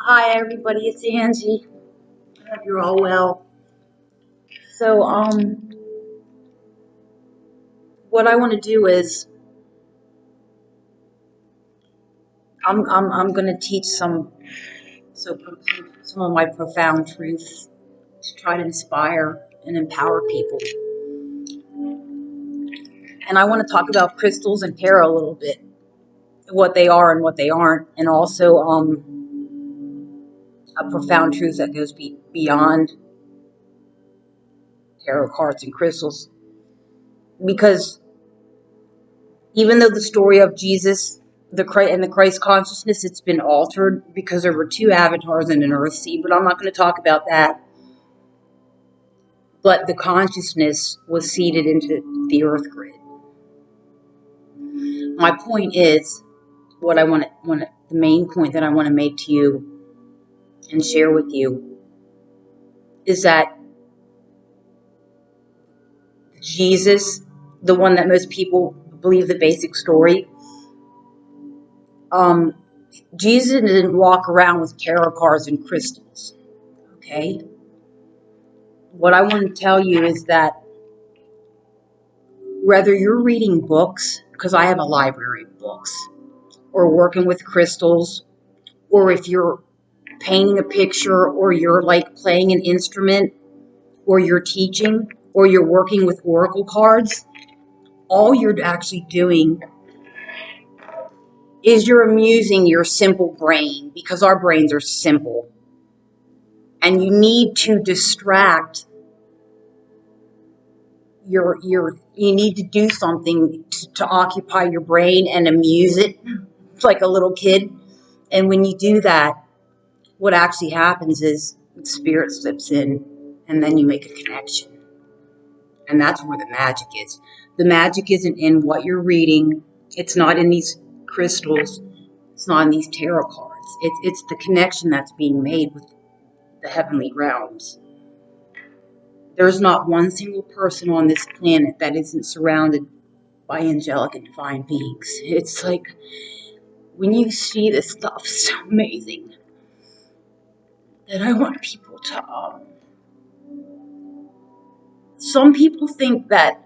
Hi everybody, it's Angie. I hope you're all well. So, what I want to do is I'm going to teach some of my profound truths to try to inspire and empower people. And I want to talk about crystals and tarot a little bit, what they are and what they aren't, and also a profound truth that goes beyond tarot cards and crystals. Because even though the story of Jesus and the Christ consciousness, it's been altered because there were two avatars in an earth seed, but I'm not going to talk about that. But the consciousness was seeded into the earth grid. My point is, the main point that I want to make to you and share with you is that Jesus, the one that most people believe the basic story, Jesus didn't walk around with tarot cards and crystals. Okay? What I want to tell you is that whether you're reading books, because I have a library of books, or working with crystals, or if you're painting a picture, or you're like playing an instrument, or you're teaching, or you're working with oracle cards, all you're actually doing is you're amusing your simple brain, because our brains are simple. And you need to distract you need to do something to occupy your brain and amuse it like a little kid. And when you do that, what actually happens is spirit slips in and then you make a connection. And that's where the magic is. The magic isn't in what you're reading. It's not in these crystals. It's not in these tarot cards. It's the connection that's being made with the heavenly realms. There's not one single person on this planet that isn't surrounded by angelic and divine beings. It's like when you see this stuff, it's so amazing that I want people to. Some people think that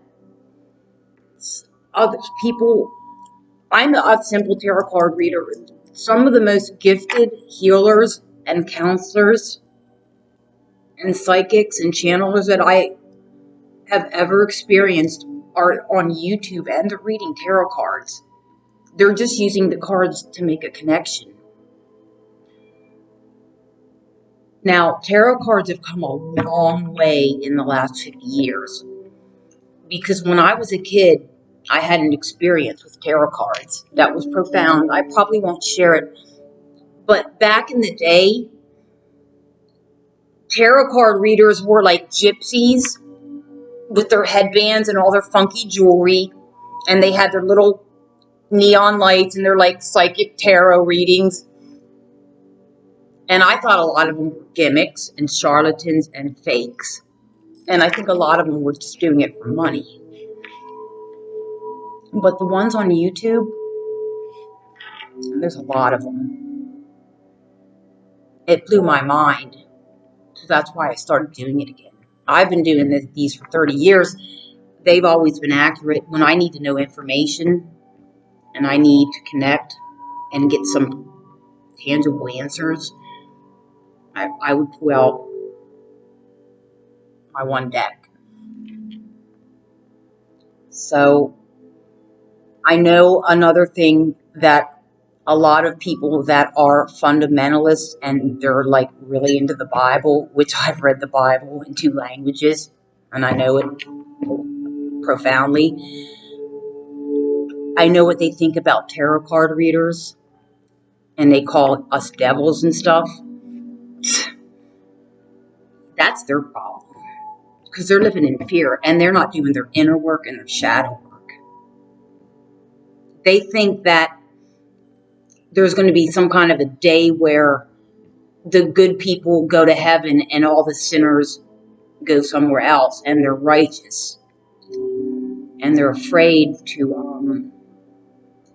other people. I'm a simple tarot card reader. Some of the most gifted healers and counselors and psychics and channelers that I have ever experienced are on YouTube, and they're reading tarot cards. They're just using the cards to make a connection. Now, tarot cards have come a long way in the last 50 years. Because when I was a kid, I had an experience with tarot cards that was profound. I probably won't share it. But back in the day, tarot card readers were like gypsies with their headbands and all their funky jewelry. And they had their little neon lights and their like psychic tarot readings. And I thought a lot of them were gimmicks and charlatans and fakes. And I think a lot of them were just doing it for money. But the ones on YouTube, there's a lot of them. It blew my mind. So that's why I started doing it again. I've been doing these for 30 years. They've always been accurate. When I need to know information and I need to connect and get some tangible answers, I would pull out my one deck. So I know another thing that a lot of people that are fundamentalists and they're like really into the Bible, which I've read the Bible in 2 languages and I know it profoundly. I know what they think about tarot card readers and they call us devils and stuff. That's their problem because they're living in fear and they're not doing their inner work and their shadow work. They think that there's going to be some kind of a day where the good people go to heaven and all the sinners go somewhere else, and they're righteous. And they're afraid to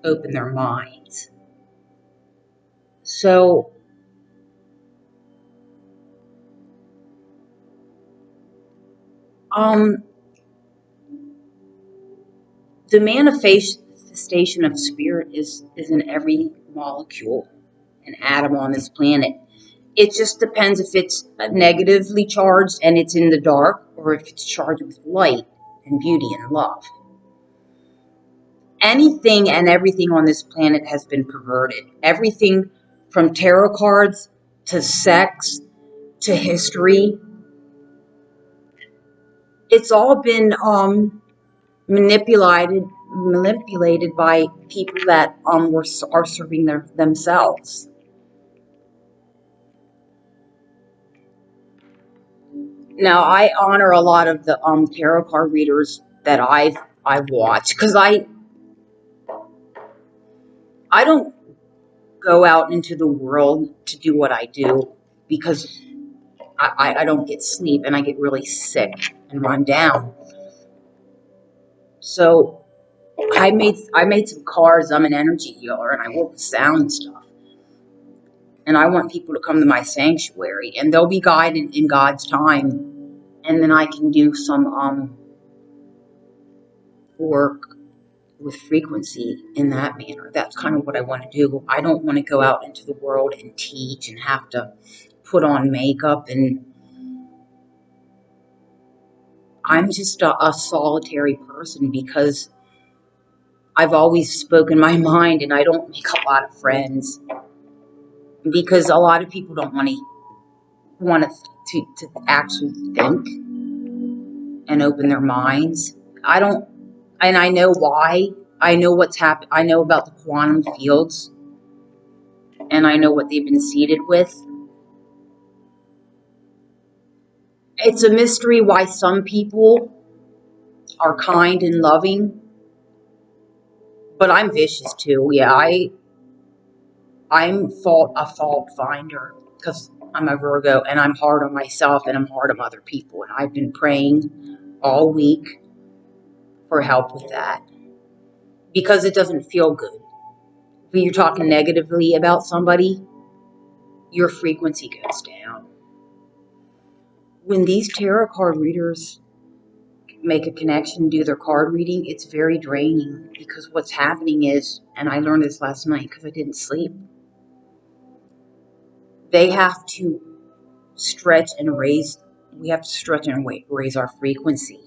open their minds. So Um, the manifestation of spirit is in every molecule and atom on this planet. It just depends if it's negatively charged and it's in the dark, or if it's charged with light and beauty and love. Anything and everything on this planet has been perverted. Everything from tarot cards to sex to history. It's all been manipulated by people that are serving themselves. Now, I honor a lot of the tarot card readers that I've watched, because I don't go out into the world to do what I do, because I don't get sleep and I get really sick and run down. So I made some cards. I'm an energy healer and I work with sound and stuff. And I want people to come to my sanctuary, and they'll be guided in God's time. And then I can do some work with frequency in that manner. That's kind of what I want to do. I don't want to go out into the world and teach and have to put on makeup. And I'm just a solitary person, because I've always spoken my mind and I don't make a lot of friends, because a lot of people don't want to actually think and open their minds. I don't, and I know why. I know what's happened. I know about the quantum fields, and I know what they've been seeded with. It's a mystery why some people are kind and loving, but I'm vicious too. Yeah, I'm a fault finder, because I'm a Virgo and I'm hard on myself and I'm hard on other people. And I've been praying all week for help with that, because it doesn't feel good. When you're talking negatively about somebody, your frequency goes down. When these tarot card readers make a connection, do their card reading, it's very draining, because what's happening is, and I learned this last night because I didn't sleep, they have to stretch and raise, we have to stretch and raise our frequency.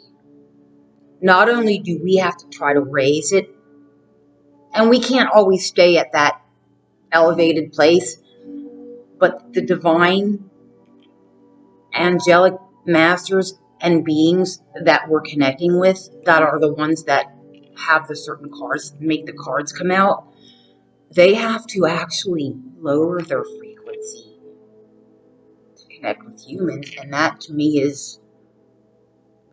Not only do we have to try to raise it, and we can't always stay at that elevated place, but the divine angelic masters and beings that we're connecting with, that are the ones that have the certain cards, make the cards come out, they have to actually lower their frequency to connect with humans. And that to me is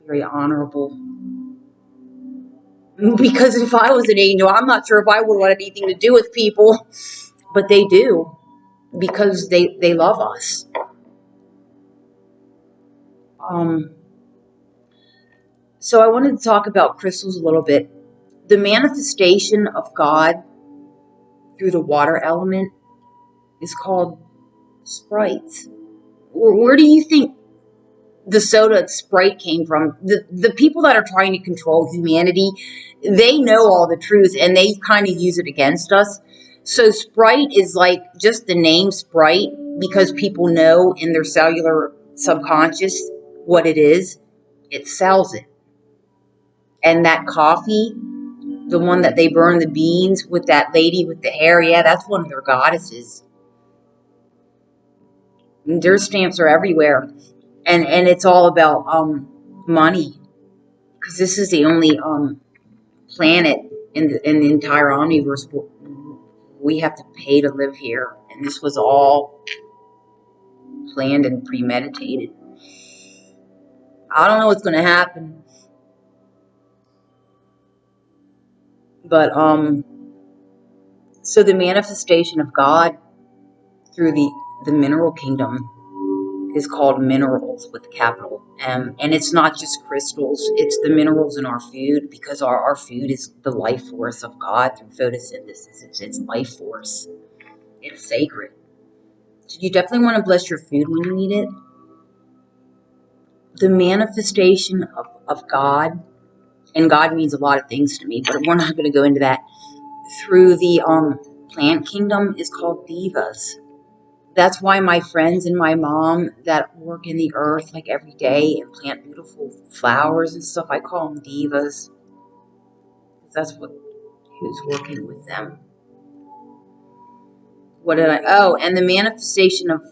very honorable. Because if I was an angel, I'm not sure if I would want anything to do with people. But they do, because they love us. So I wanted to talk about crystals a little bit. The manifestation of God through the water element is called Sprite. Where do you think the soda Sprite came from? The people that are trying to control humanity, they know all the truth and they kind of use it against us. So Sprite is like just the name Sprite, because people know in their cellular subconscious what it is. It sells it. And that coffee, the one that they burn the beans with, that lady with the hair, yeah, that's one of their goddesses. And their stamps are everywhere. And it's all about money, because this is the only planet in the entire omniverse we have to pay to live here, and this was all planned and premeditated. I don't know what's going to happen, but so the manifestation of God through the mineral kingdom is called minerals with a capital M. And it's not just crystals, it's the minerals in our food, because our food is the life force of God through photosynthesis. It's life force. It's sacred. So you definitely want to bless your food when you eat it. the manifestation of God, and God means a lot of things to me, but we're not going to go into that, through the plant kingdom is called divas. That's why my friends and my mom that work in the earth like every day and plant beautiful flowers and stuff, I call them divas. That's who's working with them. What did I? Oh, and the manifestation of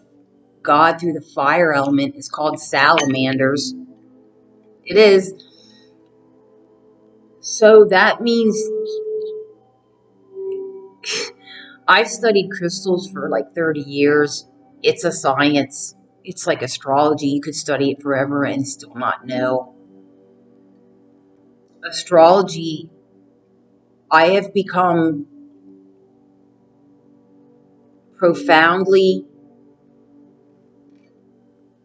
God through the fire element is called salamanders. It is. So that means I've studied crystals for like 30 years. It's a science. It's like astrology. You could study it forever and still not know. Astrology, I have become profoundly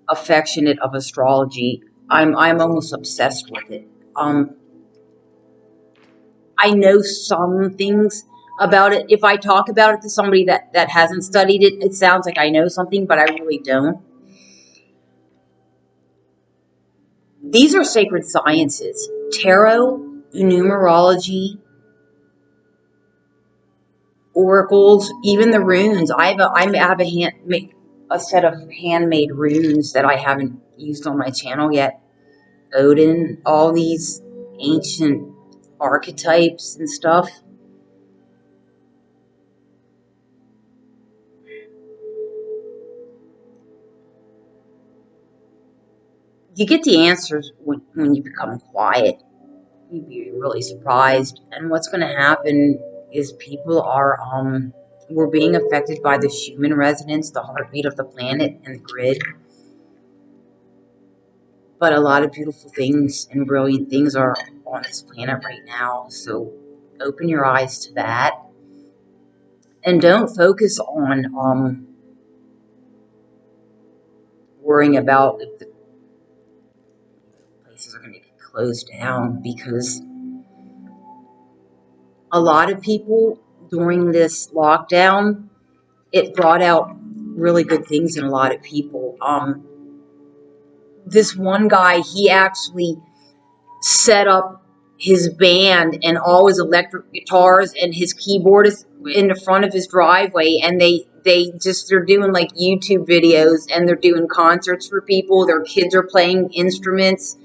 affectionate of astrology. I'm almost obsessed with it. I know some things about it. If I talk about it to somebody that hasn't studied it, it sounds like I know something, but I really don't. These are sacred sciences. Tarot, numerology, oracles, even the runes. I have a set of handmade runes that I haven't used on my channel yet. Odin, all these ancient archetypes and stuff. You get the answers when you become quiet. You'd be really surprised. And what's going to happen is people are, we're being affected by the human resonance, the heartbeat of the planet and the grid. But a lot of beautiful things and brilliant things are on this planet right now. So open your eyes to that. And don't focus on worrying about if the places are going to get closed down, because a lot of people during this lockdown, it brought out really good things in a lot of people. This one guy, he actually set up his band and all his electric guitars and his keyboard is in the front of his driveway, and they're doing like YouTube videos, and they're doing concerts for people. Their kids are playing instruments.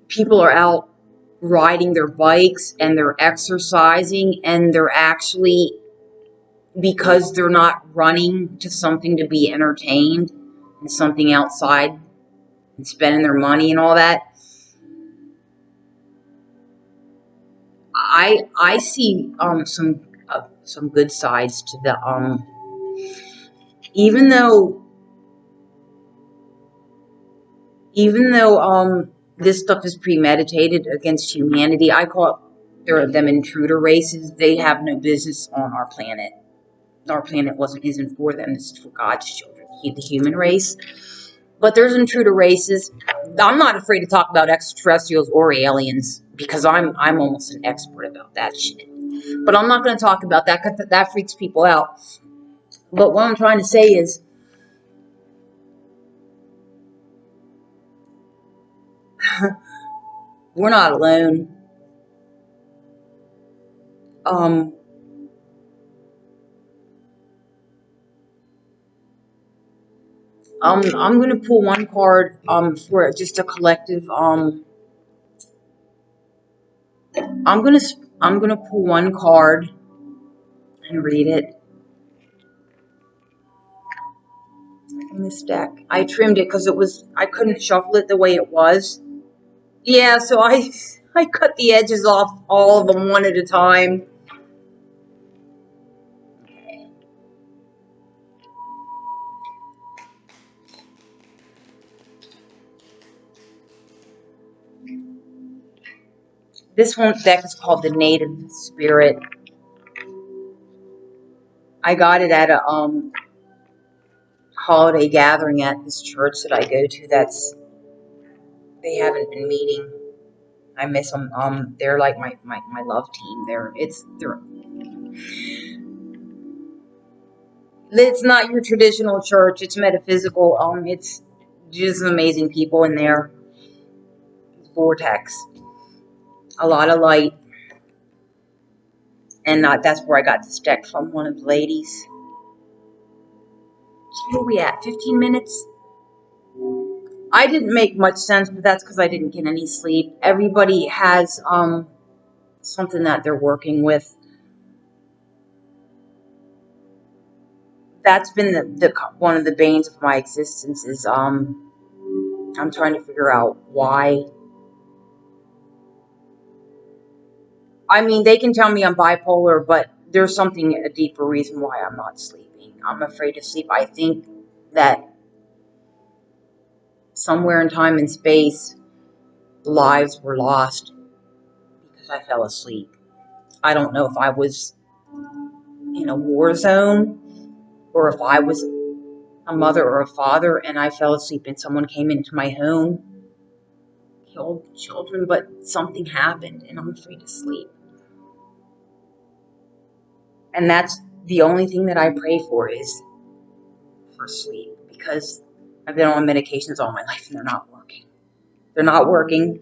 People are out riding their bikes and they're exercising, and they're actually, because they're not running to something to be entertained and something outside and spending their money and all that. I see some good sides to the even though this stuff is premeditated against humanity. I call them intruder races. They have no business on our planet. Our planet isn't for them. This is for God's children, the human race. But there's intruder races. I'm not afraid to talk about extraterrestrials or aliens, because I'm almost an expert about that shit. But I'm not going to talk about that, because that freaks people out. But what I'm trying to say is, we're not alone. I'm going to pull one card for just a collective. I'm gonna pull one card and read it in this deck. I trimmed it because I couldn't shuffle it the way it was. Yeah, so I cut the edges off all of them one at a time. This one deck is called the Native Spirit. I got it at a holiday gathering at this church that I go to. They haven't been meeting. I miss them. They're like my love team. They're It's not your traditional church. It's metaphysical. It's just amazing people in there. Vortex. A lot of light. And that's where I got this deck from one of the ladies. Where are we at? 15 minutes? I didn't make much sense, but that's because I didn't get any sleep. Everybody has something that they're working with. That's been the one of the banes of my existence is I'm trying to figure out why. I mean, they can tell me I'm bipolar, but there's a deeper reason why I'm not sleeping. I'm afraid to sleep. I think that somewhere in time and space, lives were lost because I fell asleep. I don't know if I was in a war zone or if I was a mother or a father and I fell asleep and someone came into my home, killed children, but something happened and I'm afraid to sleep. And that's the only thing that I pray for is for sleep, because I've been on medications all my life and they're not working. They're not working.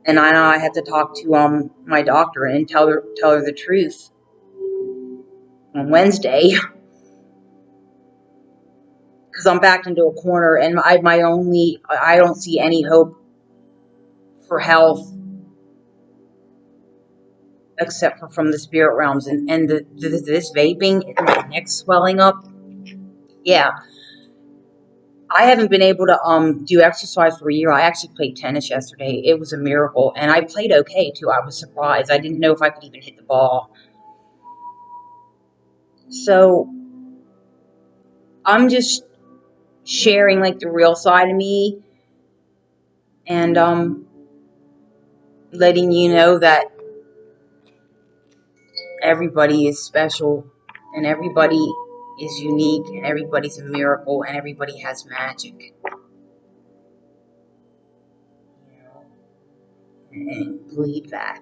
And I know I have to talk to my doctor and tell her the truth on Wednesday, because I'm backed into a corner and I don't see any hope for health except for from the spirit realms and this vaping and my neck swelling up. Yeah. I haven't been able to do exercise for a year. I actually played tennis yesterday. It was a miracle. And I played okay too. I was surprised. I didn't know if I could even hit the ball. So I'm just sharing like the real side of me and letting you know that everybody is special and everybody is unique and everybody's a miracle and everybody has magic. You know, and believe that.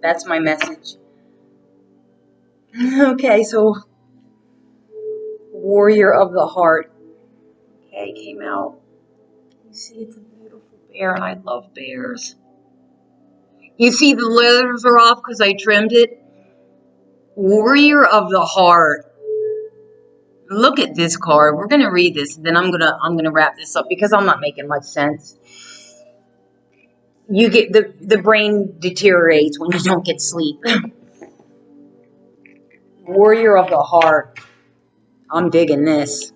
That's my message. Okay, so Warrior of the Heart. Okay, came out. You see, it's a beautiful bear, and I love bears. You see, the leathers are off because I trimmed it. Warrior of the Heart. Look at this card. We're gonna read this, and then I'm gonna wrap this up because I'm not making much sense. You get the brain deteriorates when you don't get sleep. Warrior of the Heart. I'm digging this.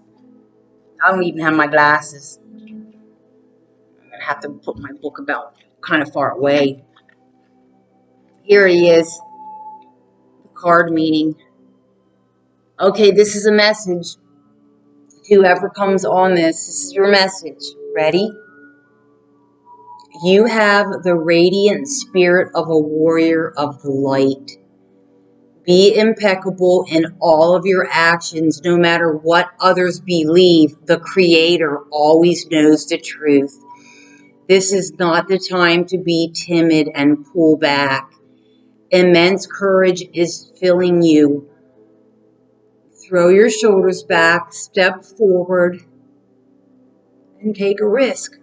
I don't even have my glasses. I'm gonna have to put my book about kind of far away. Here he is. The card meaning. Okay, this is a message. Whoever comes on this is your message. Ready? You have the radiant spirit of a warrior of the light. Be impeccable in all of your actions, no matter what others believe. The Creator always knows the truth. This is not the time to be timid and pull back. Immense courage is filling you. Throw your shoulders back, step forward, and take a risk.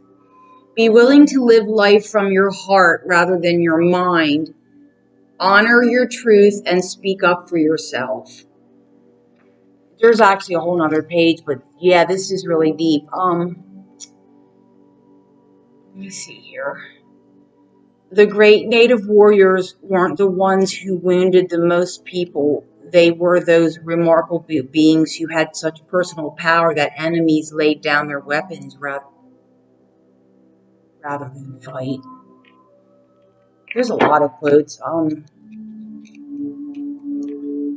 Be willing to live life from your heart rather than your mind. Honor your truth and speak up for yourself. There's actually a whole nother page, but yeah, this is really deep. Let me see here. The great native warriors weren't the ones who wounded the most people. They were those remarkable beings who had such personal power that enemies laid down their weapons rather than fight. There's a lot of quotes.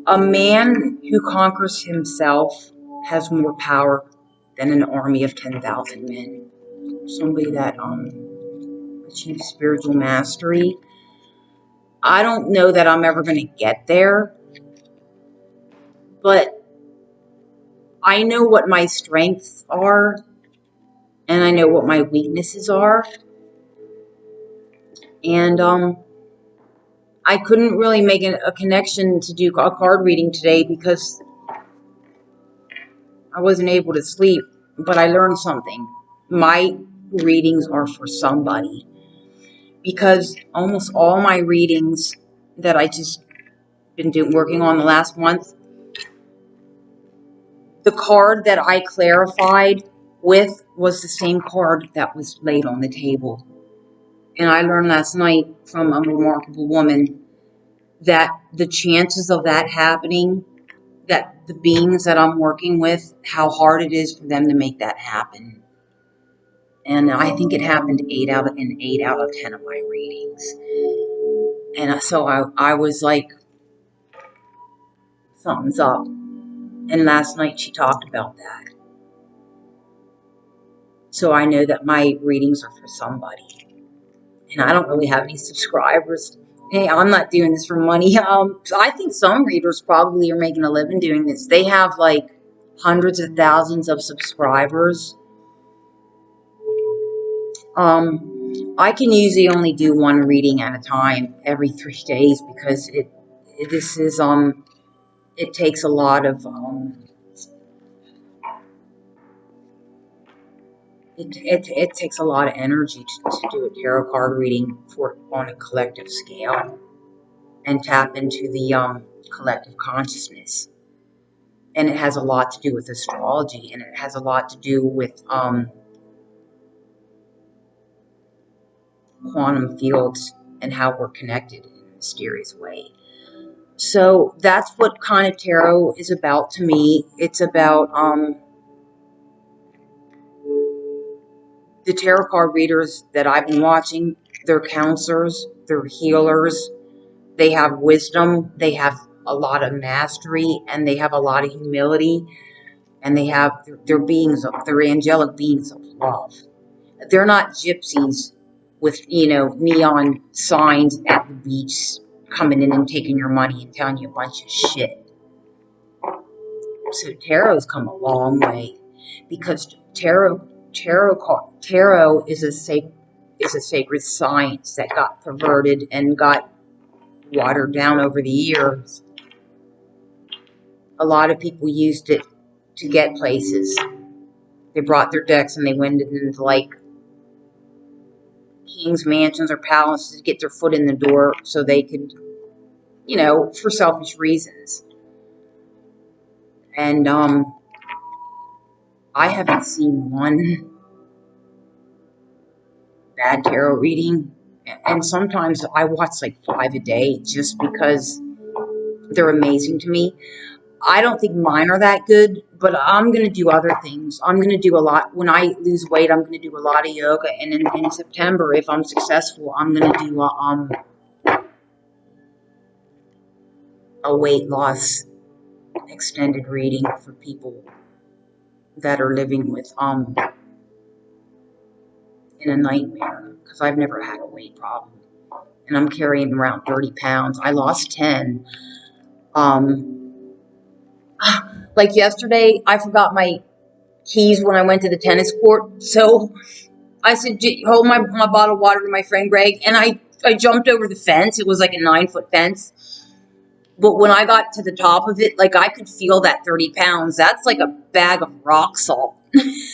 A man who conquers himself has more power than an army of 10,000 men. Somebody that achieves spiritual mastery. I don't know that I'm ever going to get there, but I know what my strengths are, and I know what my weaknesses are, and I couldn't really make a connection to do a card reading today because I wasn't able to sleep, but I learned something. My readings are for somebody, because almost all my readings that I just been working on the last month, the card that I clarified with was the same card that was laid on the table. And I learned last night from a remarkable woman that the chances of that happening, that the beings that I'm working with, how hard it is for them to make that happen. And I think it happened in 8 out of 10 of my readings. And so I was like, something's up. And last night she talked about that. So I know that my readings are for somebody. And I don't really have any subscribers. Hey, I'm not doing this for money. I think some readers probably are making a living doing this. They have like hundreds of thousands of subscribers. I can usually only do one reading at a time every 3 days because it takes a lot of it takes a lot of energy to do a tarot card reading on a collective scale and tap into the collective consciousness. And it has a lot to do with astrology, and it has a lot to do with quantum fields and how we're connected in a mysterious way. So that's what kind of tarot is about to me. It's about the tarot card readers that I've been watching. They're counselors, they're healers, they have wisdom, they have a lot of mastery, and they have a lot of humility, and they're angelic beings of love. They're not gypsies with, neon signs at the beach coming in and taking your money and telling you a bunch of shit. So tarot's come a long way, because tarot is a sacred science that got perverted and got watered down over the years. A lot of people used it to get places. They brought their decks and they went into like king's mansions or palaces to get their foot in the door so they could, for selfish reasons. And I haven't seen one bad tarot reading. And sometimes I watch like 5 a day just because they're amazing to me. I don't think mine are that good, but I'm going to do other things. I'm going to do a lot. When I lose weight, I'm going to do a lot of yoga. And in September, if I'm successful, I'm going to do a weight loss extended reading for people that are living with in a nightmare, because I've never had a weight problem. And I'm carrying around 30 pounds. I lost 10. Like yesterday, I forgot my keys when I went to the tennis court. So I said, hold my bottle of water to my friend Greg. And I jumped over the fence. It was like a 9-foot fence. But when I got to the top of it, like I could feel that 30 pounds. That's like a bag of rock salt.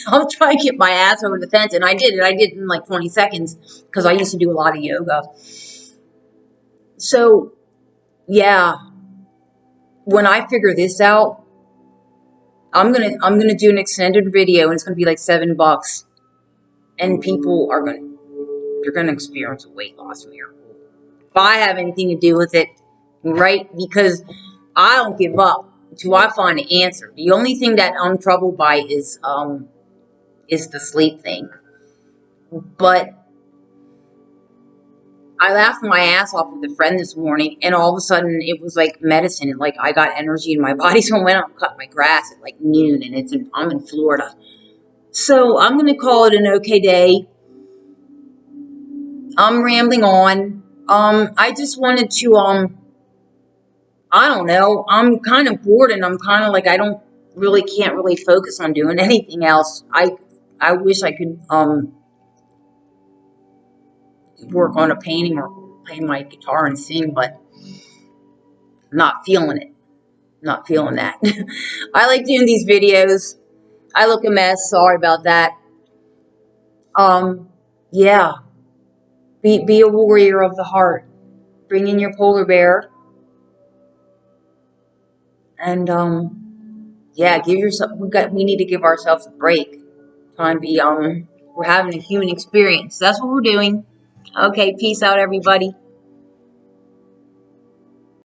I'll try to get my ass over the fence. And I did it. I did it in like 20 seconds because I used to do a lot of yoga. So, yeah, when I figure this out, I'm gonna do an extended video, and it's gonna be like $7, and people you're gonna experience a weight loss miracle. If I have anything to do with it, right? Because I don't give up until I find an answer. The only thing that I'm troubled by is the sleep thing. But I laughed my ass off with a friend this morning, and all of a sudden it was like medicine, and like I got energy in my body. So I went out and cut my grass at like noon, and I'm in Florida. So I'm gonna call it an okay day. I'm rambling on. I just wanted to I don't know. I'm kind of bored, and I'm kind of like can't really focus on doing anything else. I wish I could work on a painting or play my guitar and sing, but Not feeling it. Not feeling that. I like doing these videos. I look a mess. Sorry about that. Yeah. Be a warrior of the heart. Bring in your polar bear. And yeah, give yourself. We need to give ourselves a break. Time to be we're having a human experience. That's what we're doing. Okay, peace out, everybody.